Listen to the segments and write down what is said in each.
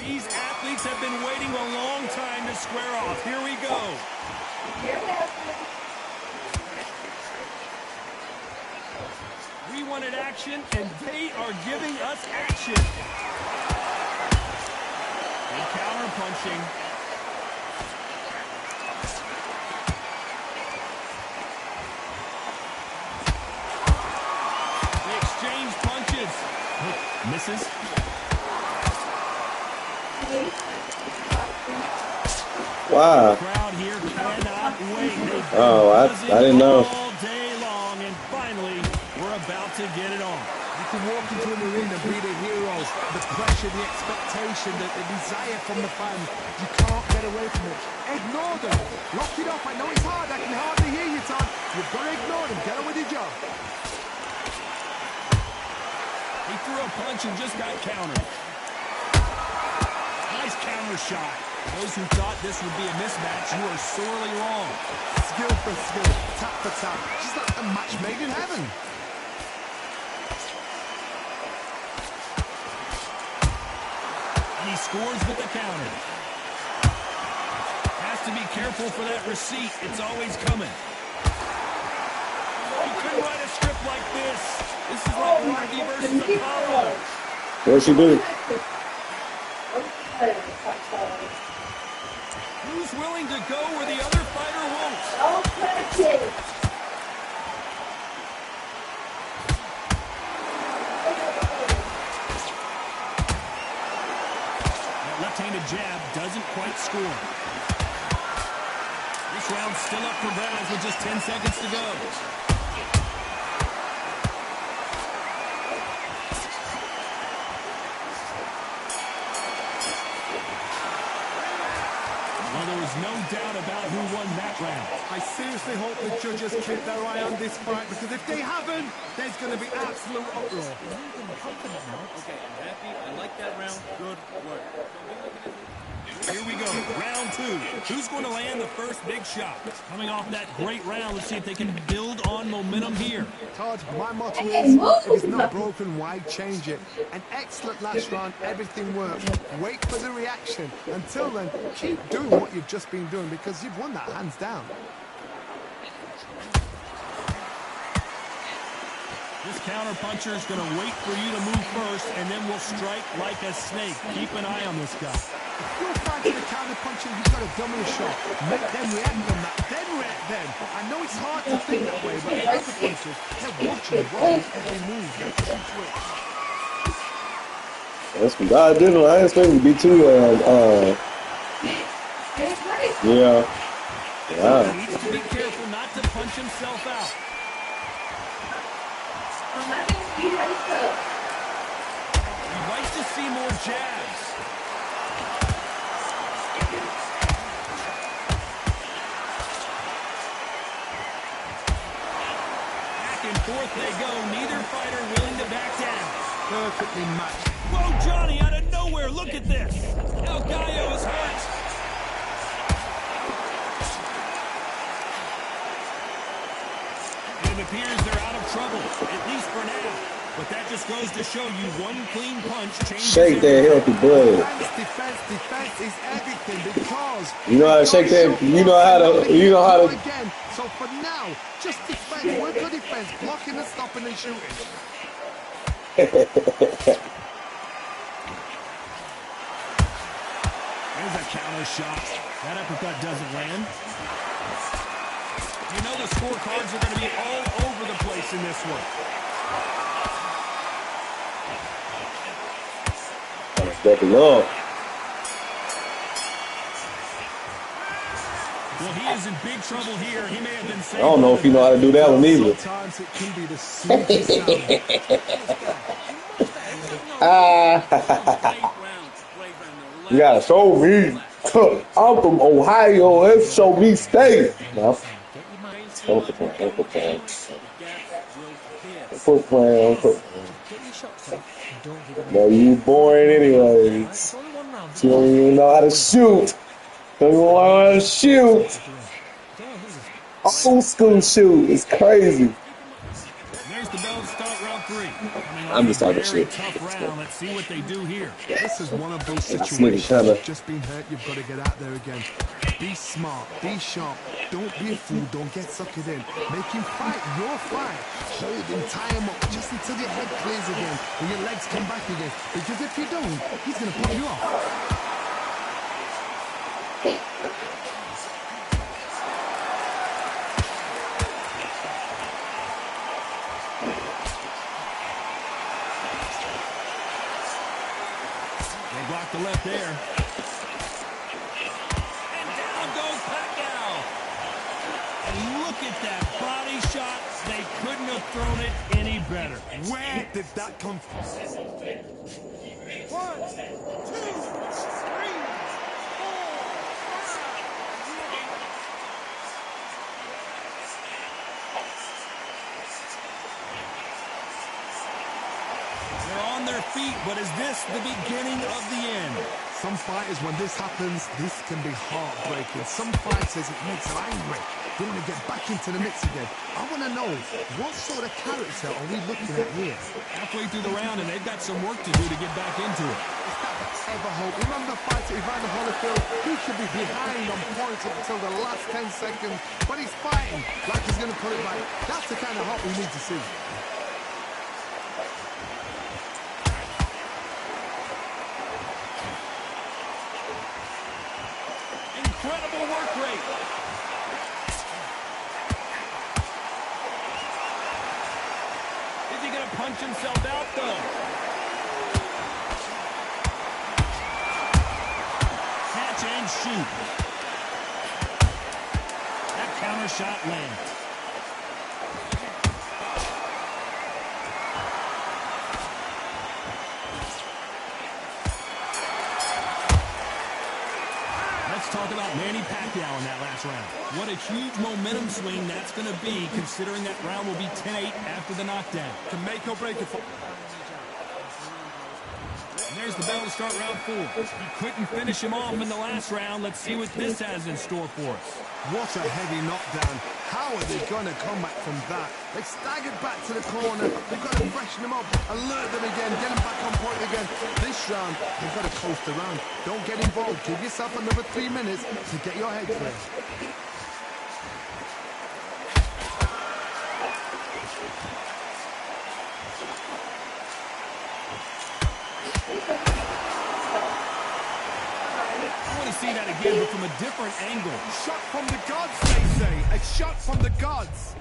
These athletes have been waiting a long time to square off. Here we go. We wanted action, and they are giving us action. And counter punching. They exchange punches. Misses. Wow. Crowd here cannot wait. Oh, I didn't know. All day long, and finally, we're about to get it on. You can walk into an arena and be the heroes. The pressure, the expectation, the desire from the fans. You can't get away from it. Ignore them. Lock it up. I know it's hard. I can hardly hear you, Todd. You've got to ignore them. Get on with your job. He threw a punch and just got countered. Nice counter shot. Those who thought this would be a mismatch, you are sorely wrong. Skill for skill, tap for tap. Just like a match made in heaven. And he scores with the counter. Has to be careful for that receipt. It's always coming. You couldn't write a script like this. This is like Rocky versus Apollo. What'd she do? Who's willing to go where the other fighter won't? That left-handed jab doesn't quite score. This round's still up for grabs with just 10 seconds to go. No doubt about who won that round. I seriously hope the judges keep their eye on this fight, because if they haven't, there's going to be absolute uproar. Okay, I'm happy. I like that round. Good work. Here we go. Round two. Who's going to land the first big shot? Coming off that great round, let's see if they can build on momentum here. Todd, my motto is, if it's not broken, why change it? An excellent last round, everything worked. Wait for the reaction. Until then, keep doing what you've just been doing, because you've won that hands down. This counter-puncher is going to wait for you to move first, and then will strike like a snake. Keep an eye on this guy. If you're fighting a counter-puncher, you've got a dummy shot. Make them react on that, then react then. I know it's hard to think that way, but counter-punchers, they're watching every move. That's what God did. I didn't expect it to be too, yeah. He needs to be careful not to punch himself out. You'd like to see more jabs. Back and forth they go. Neither fighter willing to back down. Perfectly matched. Whoa, Johnny, out of nowhere. Look at this. El Gallo is hurt. It appears they're out of trouble, at least for now. But that just goes to show you one clean punch changes. Shake that healthy blood. Defense is everything, because you know how to shake that. You know how to. Again. So for now, just defend. Work on defense, blocking and stopping and shooting. There's a counter shot. That uppercut doesn't land. You know the scorecards are going to be all over the place in this one. Step it up. Well, he is in big trouble here. He may have been saved. I don't know if you know how to do that one either. Sometimes it can be the sweetest sound. You gotta show me. I'm from Ohio. Let's show me state. No. Don't put plan. No, you boring anyways. You don't even know how to shoot. Don't even know how to shoot. Old school shoot. It's crazy. There's the bell to start round three. Coming I'm just talking shit. Tough round. Let's see what they do here. This is one of those This situations. nigga You've just been hurt. You've got to get out there again. Be smart. Be sharp. Don't be a fool. Don't get suckered in. Make him fight your fight. Hold him. Tie him up just until your head clears again and your legs come back again. Because if you don't, he's going to put you off. Block the left there. And down goes Pacquiao. And look at that body shot. They couldn't have thrown it any better. Where did that come from? 1, 2, 3, 4, 5. They're on their feet, but is this the beginning of the end? Some fighters, when this happens, this can be heartbreaking. Some fighters, it makes them angry. They want to get back into the mix again. I want to know, what sort of character are we looking at here? Halfway through the round, and they've got some work to do to get back into it. Is that ever hope? Remember the fighter Evander Holyfield? He should be behind on points up until the last 10 seconds, but he's fighting like he's going to put it back. That's the kind of hope we need to see. Incredible work rate. Is he going to punch himself out, though? Catch and shoot. That counter shot lands. Let's talk about Manny Pacquiao in that last round. What a huge momentum swing that's going to be, considering that round will be 10-8 after the knockdown. To make or break it for... And there's the bell to start round 4. He couldn't finish him off in the last round. Let's see what this has in store for us. What a heavy knockdown. How are they going to come back from that? They staggered back to the corner. They've got to freshen them up, alert them again, get them back on point again. This round, they've got to coast around. Don't get involved. Give yourself another 3 minutes to get your head clear. See that again, but from a different angle. Shot from the gods, they say. A shot from the gods.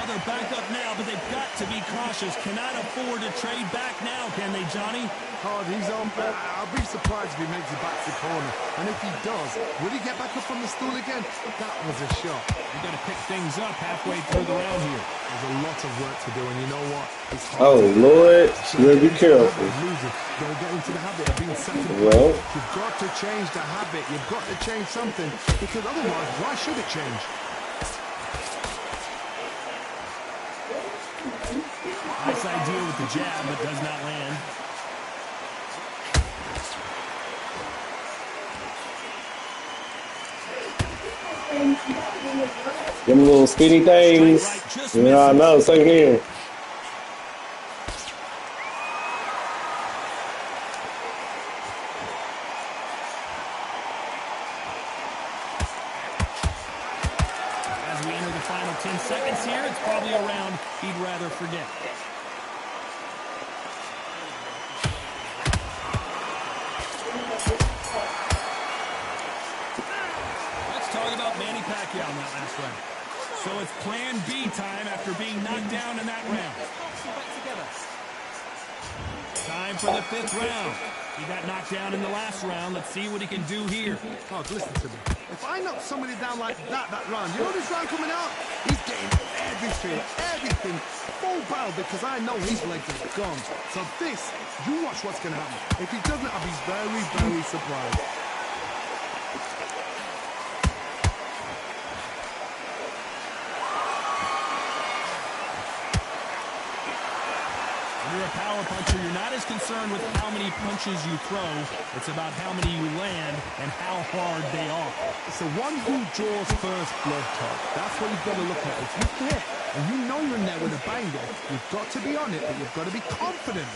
They're back up now, but they've got to be cautious. Cannot afford to trade back now, can they, Johnny? Hard, he's on. I'll be surprised if he makes it back to the corner. And if he does, will he get back up on the stool again? That was a shot. We've got to pick things up halfway through the round here. There's a lot of work to do, and you know what? It's hard. Oh, Lord. You better be careful. Don't get into the habit of being second. Well, you've got to change the habit. You've got to change something, because otherwise, why should it change? Nice idea with the jab, but does not land. them little skinny things. You know, I know. Same here. As we enter the final 10 seconds here, it's probably a round he'd rather forget. Let's talk about Manny Pacquiao in that last round. So it's plan B time after being knocked down in that round. Time for the 5th round. He got knocked down in the last round. Let's see what he can do here. Oh, listen to me. If I knock somebody down like that round, you know this round coming out? He's getting everything full barrel because I know his legs are gone. So this, you watch what's going to happen. If he doesn't, I'll be very, very surprised. When you're a power puncher, you're not as concerned with how many punches you throw. It's about how many you land and how hard they are. It's the one who draws first blood, Todd. That's what you've got to look at. If you hit and you know you're in there with a banger, you've got to be on it, but you've got to be confident.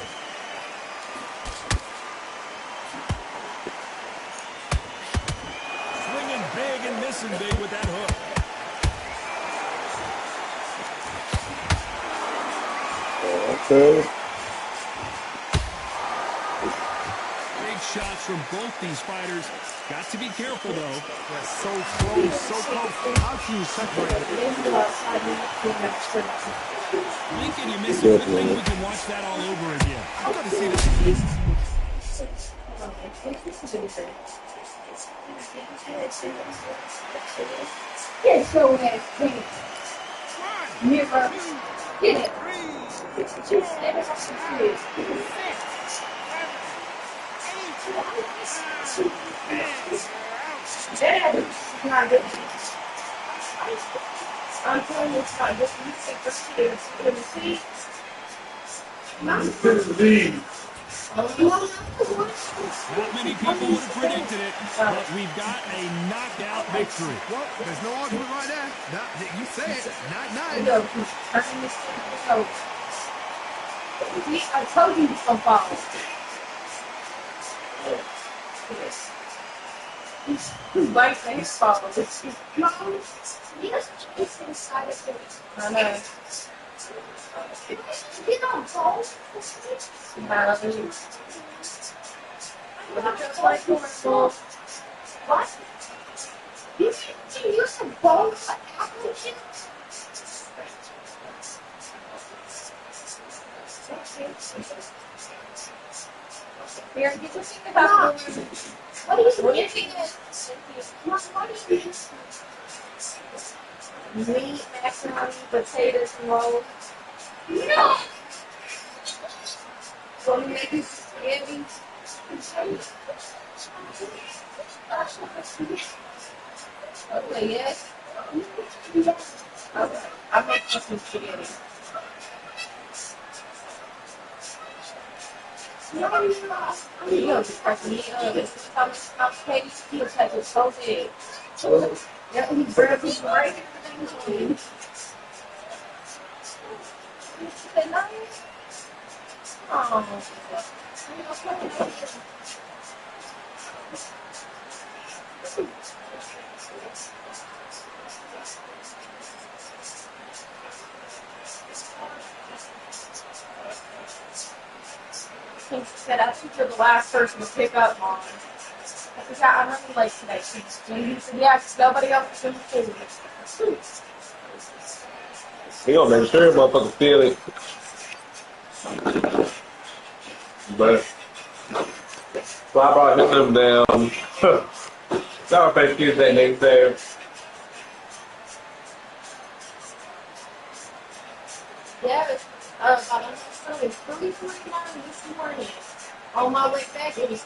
Swinging big and missing big with that hook. Okay. Shots from both these fighters. Got to be careful, though. Yeah, so close, so close. How can you separate it? Lincoln, you miss it. Good thing we can watch that all over again. I've got to see this. I'm telling you, it's not just you take for kids. Let me see. Not many people would have predicted it, but we've got a knockout victory. Well, there's no argument right there. You say it. 9-9. I told you so far. Like his fault. It's inside of him. I know. You know, both. Like what? You use a bowl for apple chips? Here, you just think about what are you thinking? Meat, macaroni, potatoes, and rolls. No! So you make it spaghetti. Okay, yes. Okay, I'll make some spaghetti. You know, he'll take it so big. Yeah, he grabs his right everything. Oh. He said, I think you're the last person to pick up, Mom. I said, yeah, I'm running late today. And he said, yeah, because nobody else is in the food. He gonna make sure motherfuckers feel it. But so I brought him down. Sour Face Tuesday next day. Yeah, it's about 3:49 this morning. On my way back, it was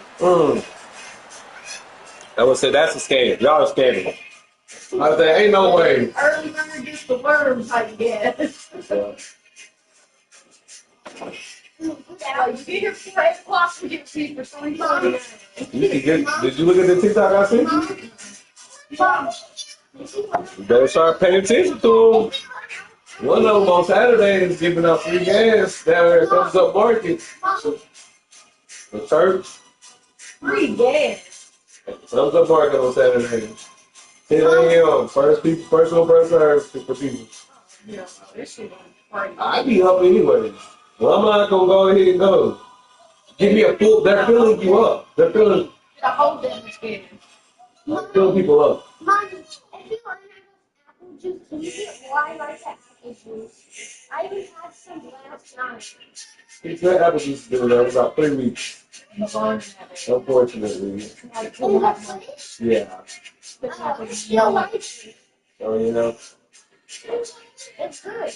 3:52. I would say that's a scam. Y'all are scamming. I say ain't no way. Early bird gets the worms, I guess. You get here before 8 o'clock, we get to you for 3:49. Did you look at the TikTok I sent you? You better start paying attention to them. One of them on Saturday is giving out free gas down there at Thumbs Up Market. The church. Free gas. Thumbs Up Market on Saturday. 10 a.m. First come, first serve for people. Yeah, this shit is I be up anyway. Well, I'm not gonna go ahead and go. Give me a full. They're filling you up. They're filling. the whole damn skin. Filling people up. Mommy, if you want to have apple juice, can you get wine like that? I even had some last night. He's had apple juice been around about 3 weeks. Unfortunately. Yeah. Still like it. Oh, you know. It's good.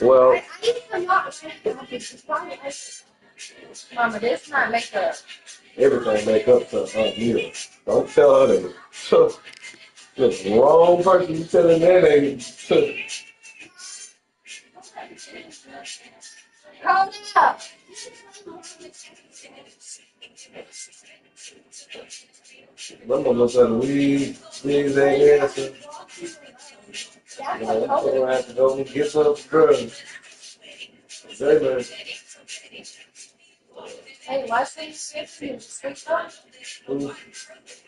Well, I even not Mama, this not makeup. everything make up to you. Don't tell her that. The wrong person you telling that ain't. Hold up. My mama said we these ain't answer. I'm gonna have to go and get some drugs. Say, man. Hey, last thing you said for you, speak up.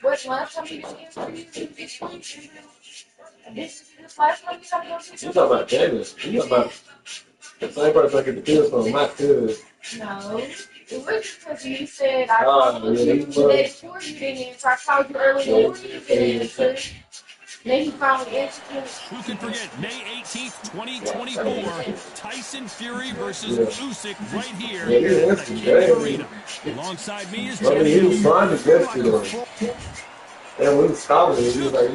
What last time you did for you? This last time you talked You talking about Janice. You talking about the same person I get the pills from, not pills. No. It was because you said I called you Yeah, the day before you didn't answer. I called you early in the morning, you didn't answer. Then he finally answered you. Who can forget May 18th, 2024, Tyson Fury versus Usyk right here at the King Arena. Alongside me is Jeff He was Hilton. trying to get you though. And we was calling it. He was like,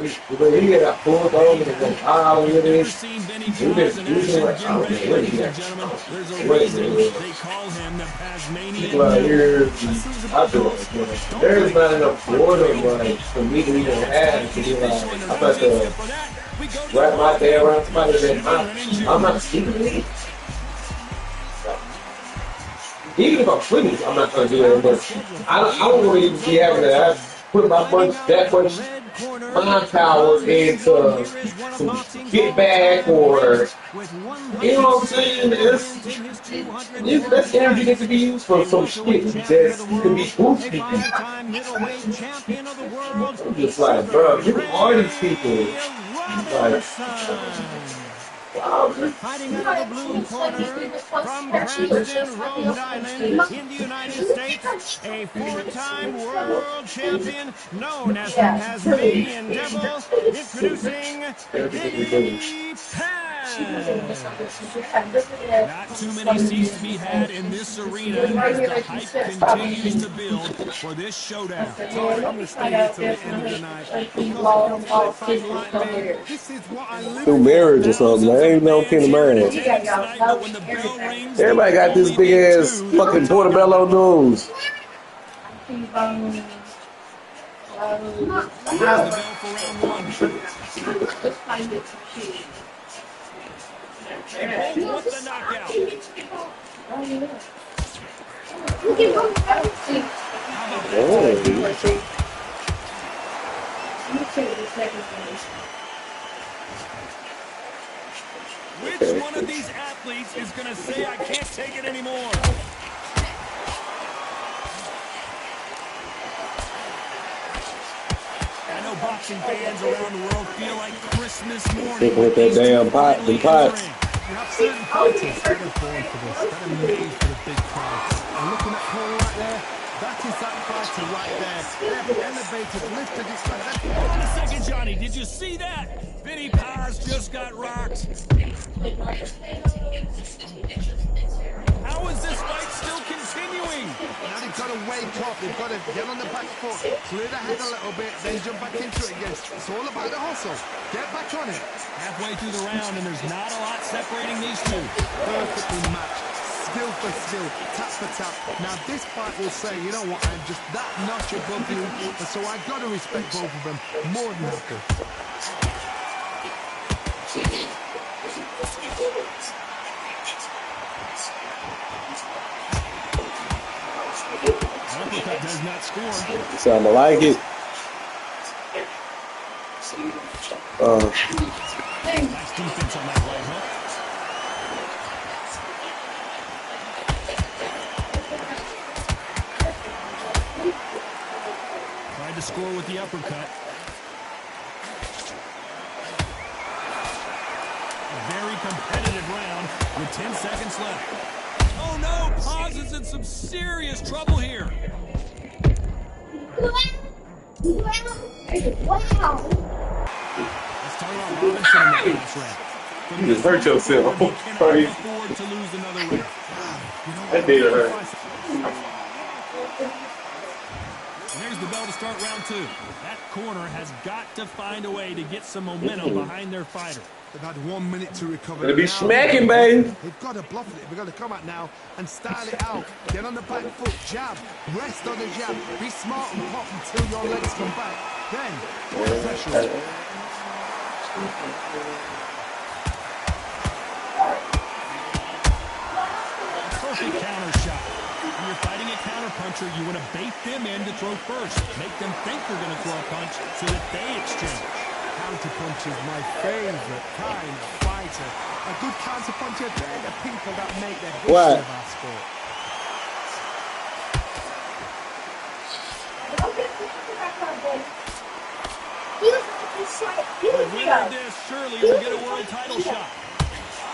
he got pulled over and like, If you've never seen Benny Paz in action, like, get ready, ladies and gentlemen. There's a reason they call him the people out Pasmanian. here, I feel like, there's not enough boredom like for me to even have to be like, I'm about to wrap my day around somebody that I'm not speaking. Even if I'm finished, I'm not gonna do that. But I don't want to even be having to put that much mind power into some kickback or you know what I'm saying. That's energy that could be used for some shit that can be boosted. I'm just like, bro, who are these people? Like, wow, Fighting out of the blue corner from Cranston, Rhode Island, in the United States, a four-time world champion known as the Tasmanian Devil, introducing Benny Paz. Not too many seats to be had in this arena as the hype continues to build for this showdown. I'm going to stay here till the end of the night because it comes to a fight like me. This is what I live through for. marriage or something. I ain't no kin of mine. But when the bell rings, Everybody got this big ass fucking portobello nose. the bell for round one. They both want the knockout. How about that? Which one of these athletes is going to say, I can't take it anymore? I know boxing fans around the world feel like Christmas morning with that damn pot, the pot. You have certain fighters that are born for this, that are made for the big crowd. And looking at Paul right there, that is that fighter right there. They've elevated, lifted his back. Hold on a second, Johnny. Did you see that? Benny Paz just got rocked. How is this fight still continuing? Now they've got to wake up, they've got to get on the back foot, clear the head a little bit, then jump back into it again. It's all about the hustle. Get back on it. Halfway through the round, and there's not a lot separating these two. Perfectly matched. Skill for skill, tap for tap. Now this fight will say, you know what, I'm just that notch above you, and so I've got to respect both of them more than happy. Uppercut does not score. Sound like it. Nice defense on that right hook. Tried to score with the uppercut. A very competitive round with 10 seconds left. Oh no, Paz is in some serious trouble here. Wow. Let's talk about Robinson in that last round. From You just hurt yourself. he cannot Crazy. afford to lose another round. That did hurt. And there's the bell to start round 2. That corner has got to find a way to get some momentum behind their fighter. They've had 1 minute to recover. It'll be Now smacking, baby. they've got to bluff it. We've got to come out now and style it out. Get on the back foot, jab, rest on the jab. Be smart and pop until your legs come back. Then, put the pressure on. Perfect counter shot. When you're fighting a counter puncher, you want to bait them in to throw first. Make them think they're going to throw a punch so that they exchange. Counter punch is my favorite kind of fighter. A good counter puncher, they're the people that make the history What? of our sport. The winner of this surely will get a world title shot.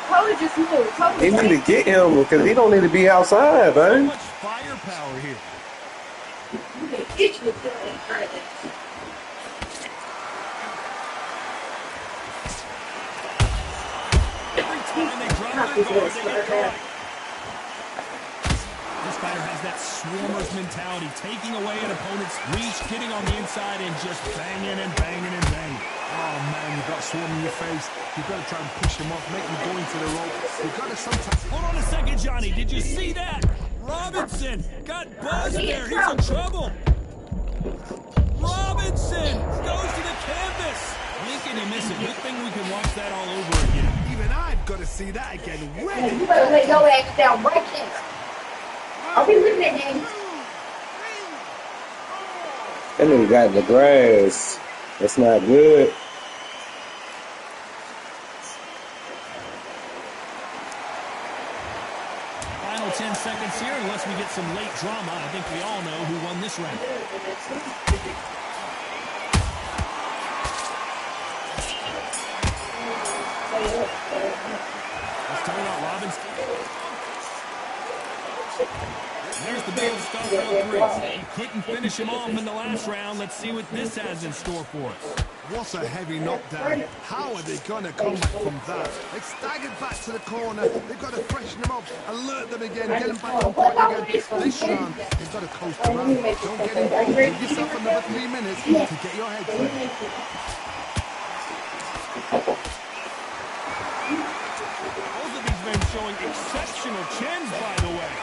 Cody just moved. He need to get him because he don't need to be outside, So man. much firepower here. Every time they drop their guard, they get caught. This fighter has that swarmer's mentality, taking away an opponent's reach, getting on the inside, and just banging and banging and banging. Oh man, you've got swarm in your face. You've got to try and push him off, make him go into the rope. You've got to sometimes... Hold on a second, Johnny. Did you see that? Robinson got buzzed there. He's in trouble. Robinson goes to the canvas. Lincoln, he missed it. Good thing we can watch that all over again. Even I've got to see that again. Ready? You better lay your ass down right there. Are we looking at him? That nigga got in the grass. That's not good. Final 10 seconds here, unless we get some late drama. I think we all know who won this round. Let's talk about Robinson. There's the bell to start round 3. He couldn't finish him off in the last round. Let's see what this has in store for us. What a heavy knockdown. How are they going to come back from that? They staggered back to the corner. They've got to freshen them up, alert them again, get them back on point again. This round, they've got to coast around. Don't get involved. Give yourself another 3 minutes to get your head clear. Both of these men showing exceptional chins, by the way.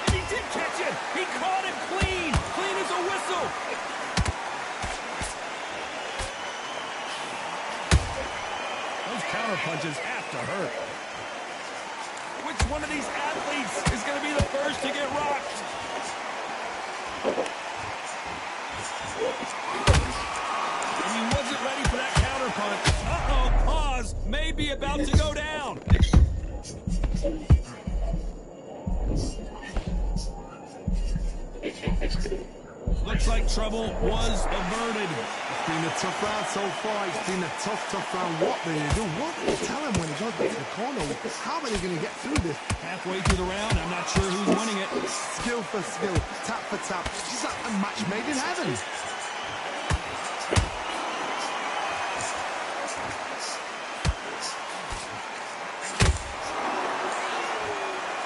And he did catch it. He caught him clean. Clean as a whistle. Those counter punches have to hurt. Which one of these athletes is going to be the first to get rocked? And he wasn't ready for that counter punch. Uh-oh, pause. May be about to go down. Looks like trouble was averted. It's been a tough round so far. It's been a tough round. What they do? What do they tell him when he goes back to the corner? How are they going to get through this? Halfway through the round, I'm not sure who's winning it. Skill for skill, tap for tap. It's like a match made in heaven.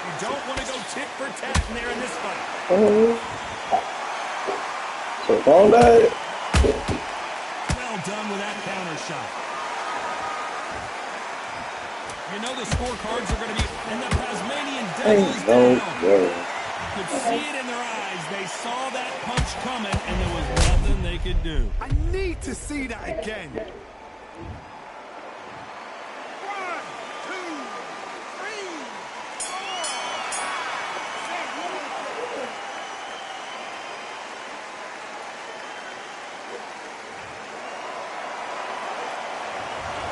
You don't want to go tit for tat in there in this fight. So all that. Well done with that counter shot. You know the scorecards are going to be, and the Tasmanian Devil is down. You could see it in their eyes. They saw that punch coming, and there was nothing they could do. I need to see that again. 1, 2, 3, 4.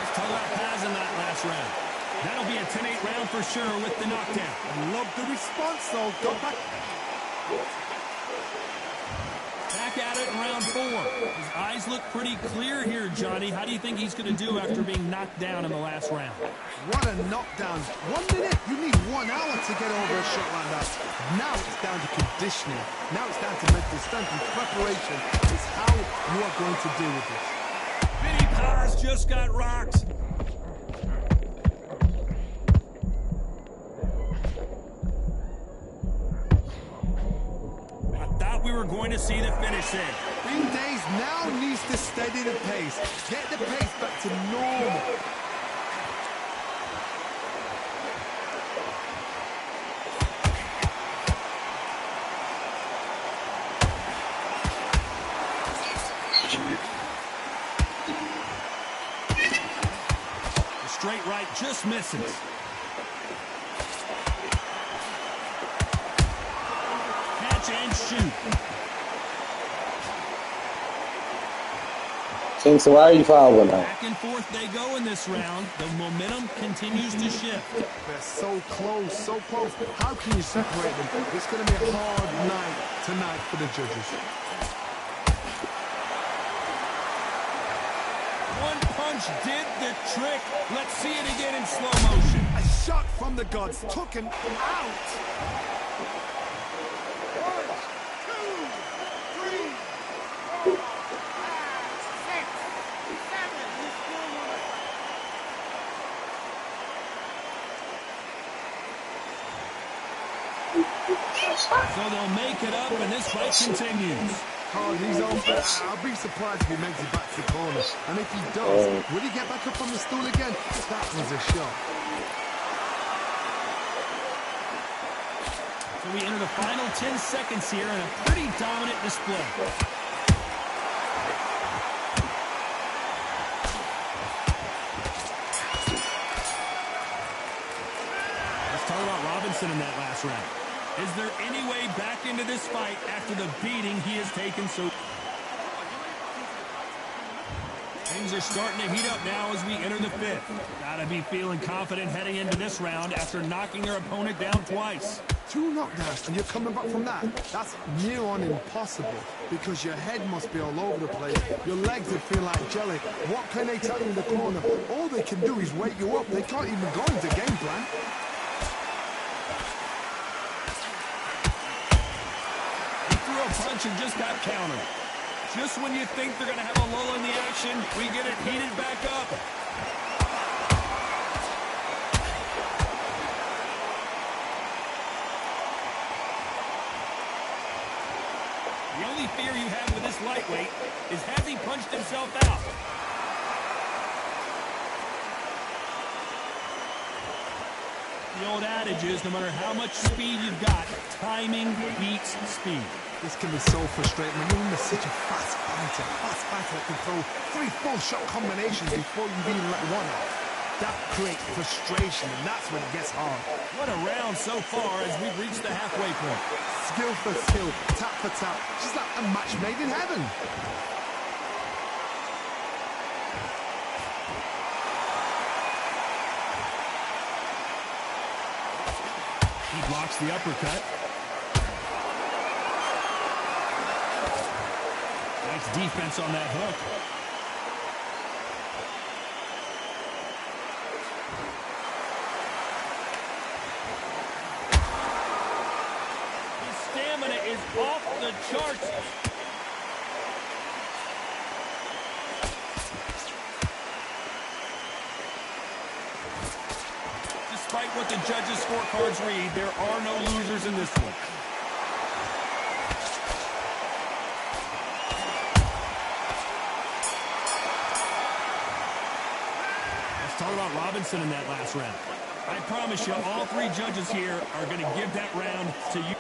Let's talk about Paz in that last round. That'll be a 10-8 round for sure with the knockdown. I love the response, though. Go back. Back at it in round 4. His eyes eyes look pretty clear here, Johnny. How do you think he's going to do after being knocked down in the last round? What a knockdown. 1 minute, you need 1 hour to get over a shot like that. Now it's down to conditioning. Now it's down to mental strength and preparation. It's how you are going to deal with this. Vinny Paz just got rocked. I thought we were going to see the finish there. Big Days now needs to steady the pace. Get the pace back to normal. The straight right just misses. Catch and shoot. So why are you fouling now? Back and forth they go in this round. The momentum continues to shift. They're so close, so close. How can you separate them? It's going to be a hard night tonight for the judges. One punch did the trick. Let's see it again in slow motion. A shot from the gods took him out. 1, 2, 3, 4, 5, 6, 7. So they'll make it up, and this fight continues. Card, he's on back. I'll be surprised if he makes it back to the corner. And if he does, will he get back up on the stool again? That was a shot. So we enter the final 10 seconds here in a pretty dominant display. Let's talk about Robinson in that last round. Is there any way back into this fight after the beating he has taken? So things are starting to heat up now as we enter the fifth. Gotta be feeling confident heading into this round after knocking their opponent down twice. 2 knockdowns and you're coming back from that. That's near on impossible because your head must be all over the place. Your legs would feel like jelly. What can they tell you in the corner? All they can do is wake you up. They can't even go into game plan. Punch and just got countered. Just when you think they're going to have a lull in the action, we get it heated back up. The only fear you have with this lightweight is has he punched himself out? The old adage is no matter how much speed you've got, timing beats speed. This can be so frustrating when you're in such a fast fighter that can throw 3 full shot combinations before you even let one out. That creates frustration, and that's when it gets hard. What a round so far as we've reached the halfway point. Skill for skill, tap for tap, just like a match made in heaven. He blocks the uppercut. Nice defense on that hook. His stamina is off the charts. Despite what the judges' scorecards read, there are no losers in this one. Let's talk about Robinson in that last round. I promise you, all 3 judges here are going to give that round to you.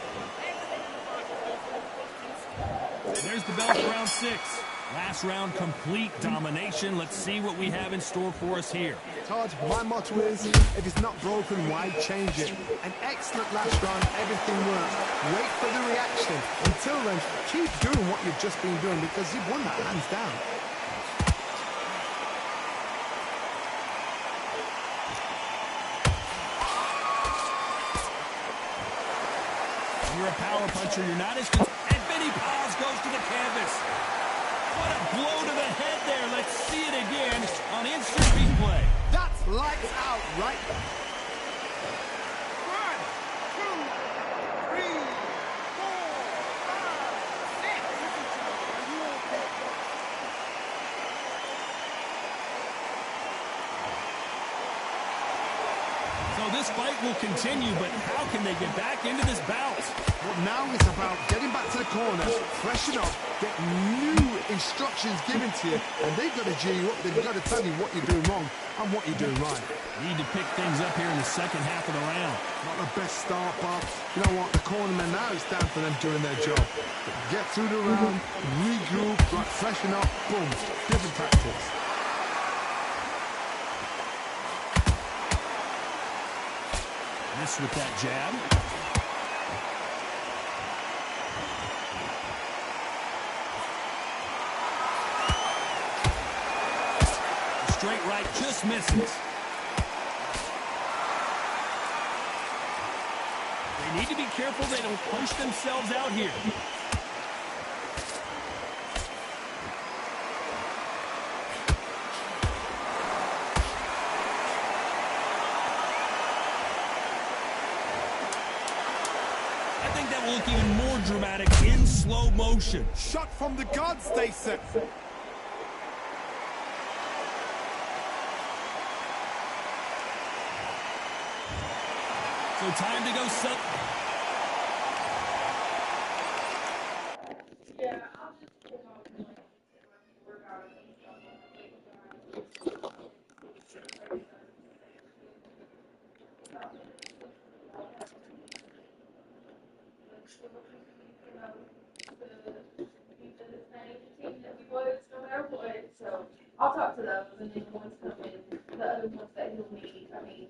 There's the bell for round 6. Last round, complete domination. Let's see what we have in store for us here. Todd, my motto is, if it's not broken, why change it? An excellent last round, everything works. Wait for the reaction. Until then, keep doing what you've just been doing because you've won that hands down. You're a power puncher. You're not as... And Vinny Paz goes to the canvas. What a blow to the head there. Let's see it again on instant replay. That's lights out, right? 1, 2, 3, 4, 5, 6. Are you okay? So this fight will continue, but how can they get back into this bout? Well, now it's about getting back to the corner, freshen up, get new instructions given to you, and they've got to G you up. They've got to tell you what you're doing wrong and what you're doing right. Need to pick things up here in the second half of the round. Not the best start, Bob. You know what? The cornermen now, it's down for them doing their job. Get through the round, regroup, right, freshen up, boom. Different tactics. Miss with that jab. The straight right just misses. They need to be careful they don't punch themselves out here. That will look even more dramatic in slow motion. Shot from the gods, they said. So time to go set. Yeah, I'll just pull off and work out and so I'll talk to those, and then the ones come in, the other ones that he'll need, I mean,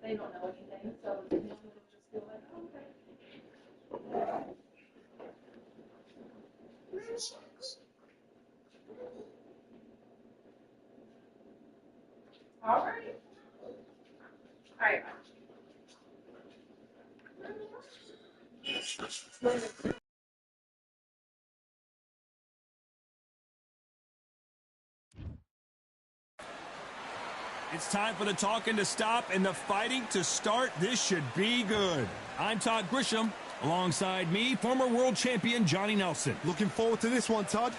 they don't know anything, so then he'll just be like, oh, okay. All right. All right. It's time for the talking to stop and the fighting to start. This should be good. I'm Todd Grisham. Alongside me, former world champion Johnny Nelson. Looking forward to this one, Todd.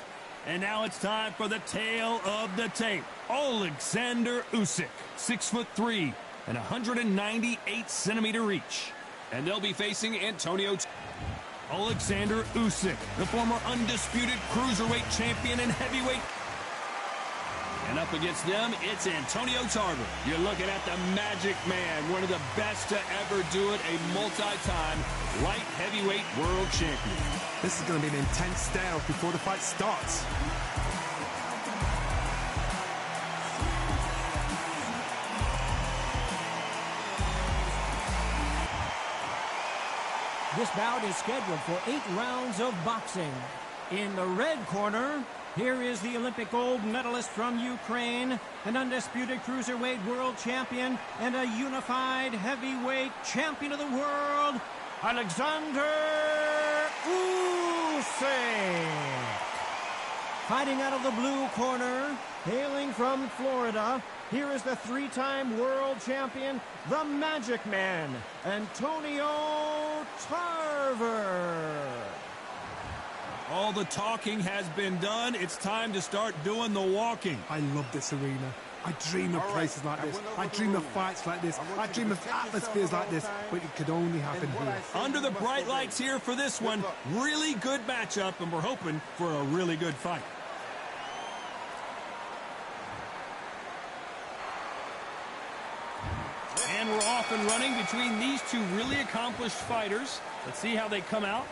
And now it's time for the tale of the tape. Alexander Usyk, 6'3" and 198-centimeter reach. And they'll be facing Antonio. Alexander Usyk, the former undisputed cruiserweight champion and heavyweight. And up against them, it's Antonio Tarver. You're looking at the Magic Man, one of the best to ever do it, a multi-time light heavyweight world champion. This is going to be an intense stare before the fight starts. This bout is scheduled for 8 rounds of boxing. In the red corner, here is the Olympic gold medalist from Ukraine, an undisputed cruiserweight world champion, and a unified heavyweight champion of the world, Alexander Usyk. Fighting out of the blue corner, hailing from Florida, here is the 3-time world champion, the Magic Man, Antonio Tarver. All the talking has been done. It's time to start doing the walking. I love this arena. I dream of places like this. I dream of fights like this. I dream of atmospheres like this, but it could only happen here. Under the bright lights here for this one, really good matchup, and we're hoping for a really good fight. And we're off and running between these two really accomplished fighters. Let's see how they come out.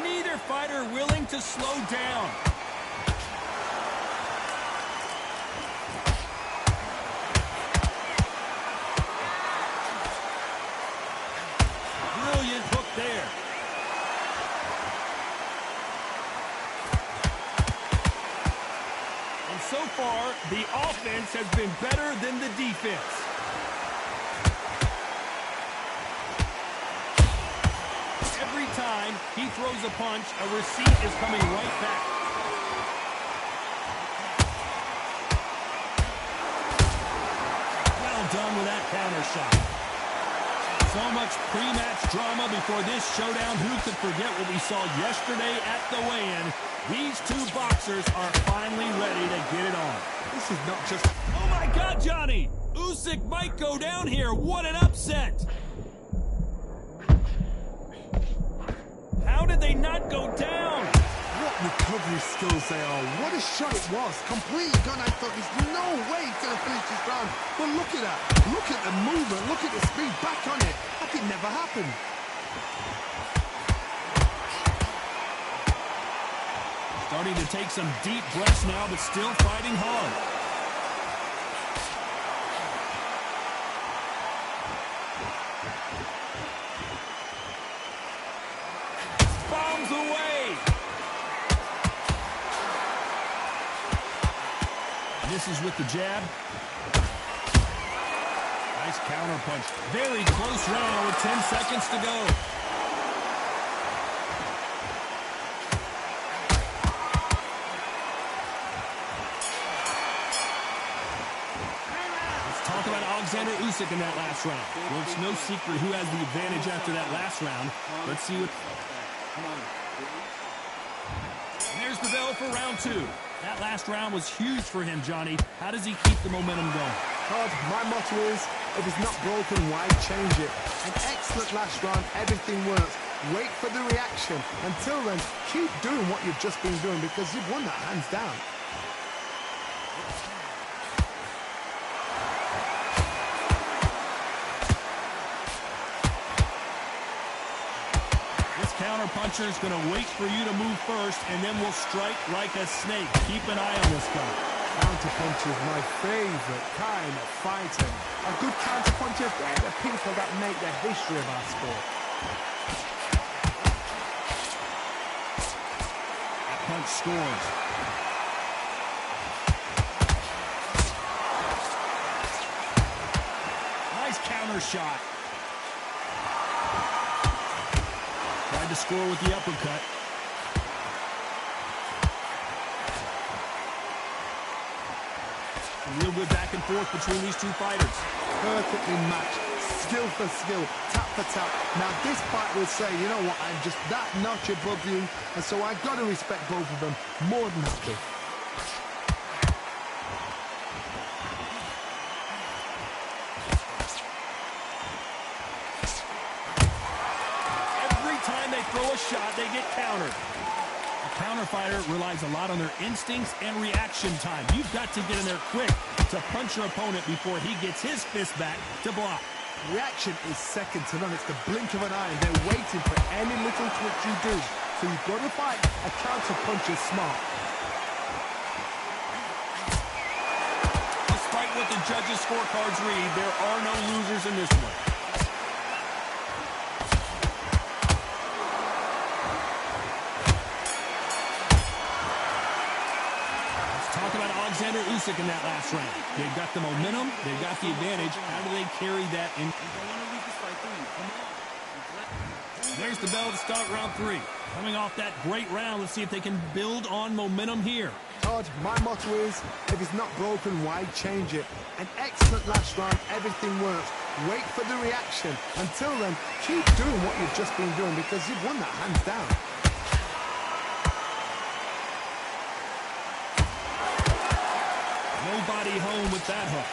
Neither fighter willing to slow down. Brilliant hook there. And so far, the offense has been better than the defense. Every time, He throws a punch. A receipt is coming right back. Well done with that counter shot. So much pre-match drama before this showdown. Who could forget what we saw yesterday at the weigh-in? These two boxers are finally ready to get it on. This is not just... Oh my God, Johnny! Usyk might go down here. What an upset! How did they not go down? What recovery skills they are. What a shot it was. Completely gone. I thought there's no way he's going to finish this round. But look at that. Look at the movement. Look at the speed. Back on it. Like it never happened. Starting to take some deep breaths now, but still fighting hard. Bombs away. Misses with the jab. Nice counter punch. Very close round with 10 seconds to go. Talk about Alexander Usyk in that last round. Well, it's no secret who has the advantage after that last round. Let's see what... And there's the bell for round 2. That last round was huge for him, Johnny. How does he keep the momentum going? Todd, my motto is, if it's not broken, why change it? An excellent last round, everything works. Wait for the reaction. Until then, keep doing what you've just been doing because you've won that hands down. Counter-puncher is going to wait for you to move first, and then will strike like a snake. Keep an eye on this guy. Counter-puncher is my favorite kind of fighting. A good counter-puncher, they're the people that make the history of our sport. That punch scores. Nice counter shot. To score with the uppercut. A real good back and forth between these two fighters. Perfectly matched, skill for skill, tap for tap. Now this fight will say, you know what, I'm just that notch above you, and so I've got to respect both of them more than happy. Throw a shot, they get countered. A counter fighter relies a lot on their instincts and reaction time. You've got to get in there quick to punch your opponent before he gets his fist back to block. Reaction is second to none. It's the blink of an eye, and they're waiting for any little twitch you do. So you've got to fight a counter puncher smart. Despite what the judges' scorecards read, there are no losers in this one. Alexander Usyk in that last round. They've got the momentum. They've got the advantage. How do they carry that in? There's the bell to start round 3. Coming off that great round, let's see if they can build on momentum here. Todd, my motto is, if it's not broken, why change it? An excellent last round, everything works. Wait for the reaction. Until then, keep doing what you've just been doing because you've won that hands down. Nobody home with that hook.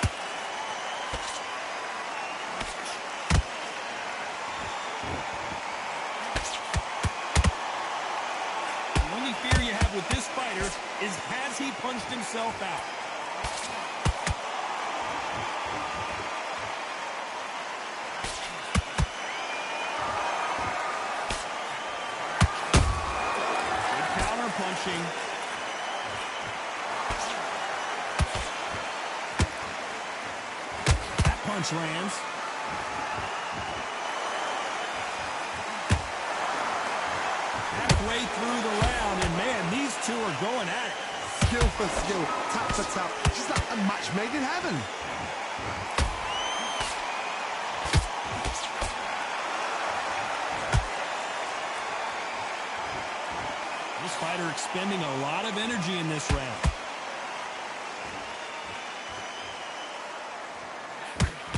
The only fear you have with this fighter is, has he punched himself out? Good counter punching. Punch lands. Halfway through the round, and man, these two are going at it. Skill for skill, tap for tap. Just like a match made in heaven. fighter expending a lot of energy in this round.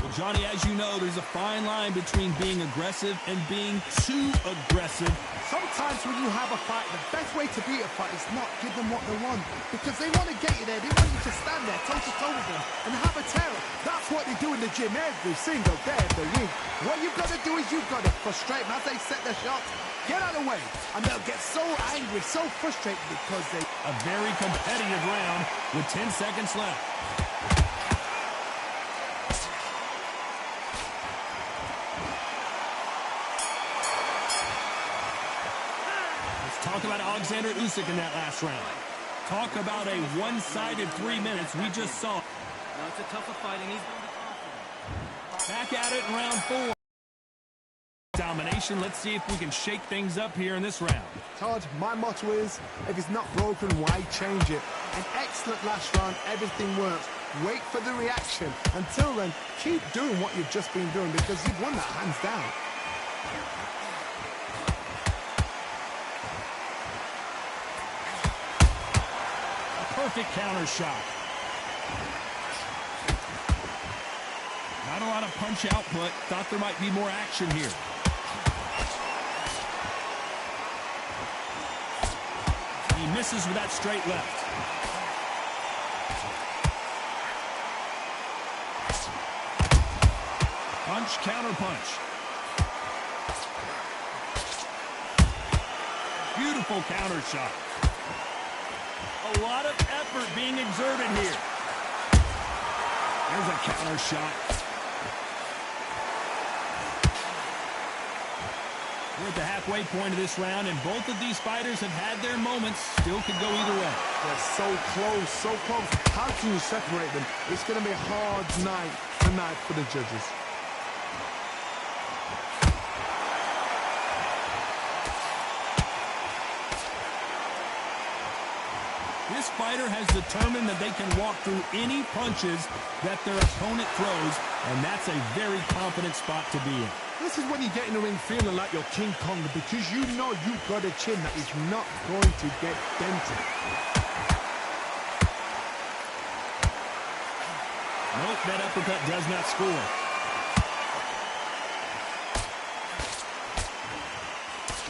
Well, Johnny, as you know, there's a fine line between being aggressive and being too aggressive. Sometimes when you have a fight, the best way to beat a fight is not give them what they want. Because they want to get you there. They want you to stand there toe-to-toe with them and have a terror. That's what they do in the gym every single day of the week. What you've got to do is you've got to frustrate them as they set their shots. Get out of the way. And they'll get so angry, so frustrated because they... A very competitive round with 10 seconds left. Talk about Alexander Usyk in that last round. Talk about a one-sided 3 minutes we just saw. Well, it's a tougher fight, and he's going to be confident. Back at it in round 4. Domination. Let's see if we can shake things up here in this round. Todd, my motto is, if it's not broken, why change it? An excellent last round, everything works. Wait for the reaction. Until then, keep doing what you've just been doing because you've won that hands down. Perfect counter shot. Not a lot of punch output. Thought there might be more action here. He misses with that straight left. Punch, counter punch. Beautiful counter shot. A lot of effort being exerted here. There's a counter shot. We're at the halfway point of this round, and both of these fighters have had their moments. Still could go either way. They're so close, so close. How can you separate them? It's going to be a hard night tonight for the judges. This fighter has determined that they can walk through any punches that their opponent throws, and that's a very confident spot to be in. This is when you get in the ring feeling like you're King Kong because you know you've got a chin that is not going to get dented. Nope, that uppercut does not score.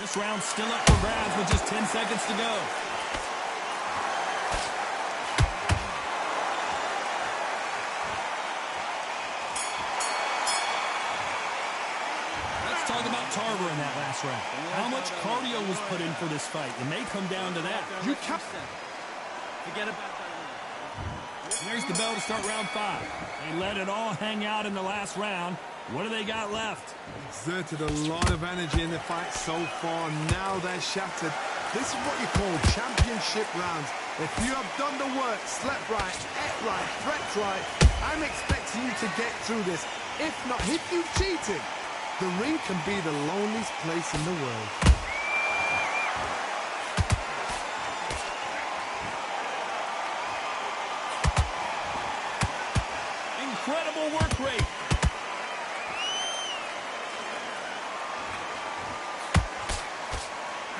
This round's still up for grabs with just 10 seconds to go. Talk about Tarver in that last round. How much cardio was put in for this fight? It may come down to that. You can't forget about that. There's the bell to start round 5. They let it all hang out in the last round. What do they got left? Exerted a lot of energy in the fight so far. Now they're shattered. This is what you call championship rounds. If you have done the work, slept right, ate right, prepped right, I'm expecting you to get through this. If not, if you've cheated, the ring can be the loneliest place in the world. Incredible work rate.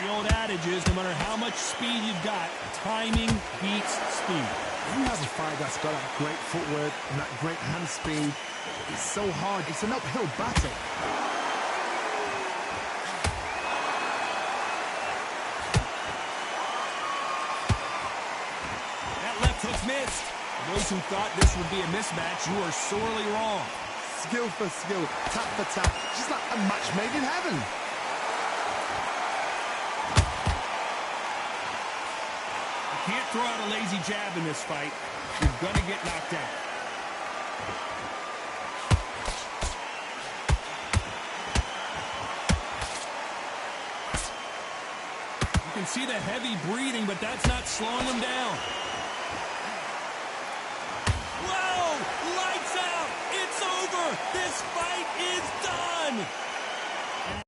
The old adage is no matter how much speed you've got, timing beats speed. You have a fight that's got that great footwork and that great hand speed. It's so hard. It's an uphill battle. Missed. Those who thought this would be a mismatch, you are sorely wrong. Skill for skill, tap for tap, just like a match made in heaven. You can't throw out a lazy jab in this fight. You're going to get knocked out. You can see the heavy breathing, but that's not slowing him down. Lights out! It's over! This fight is done!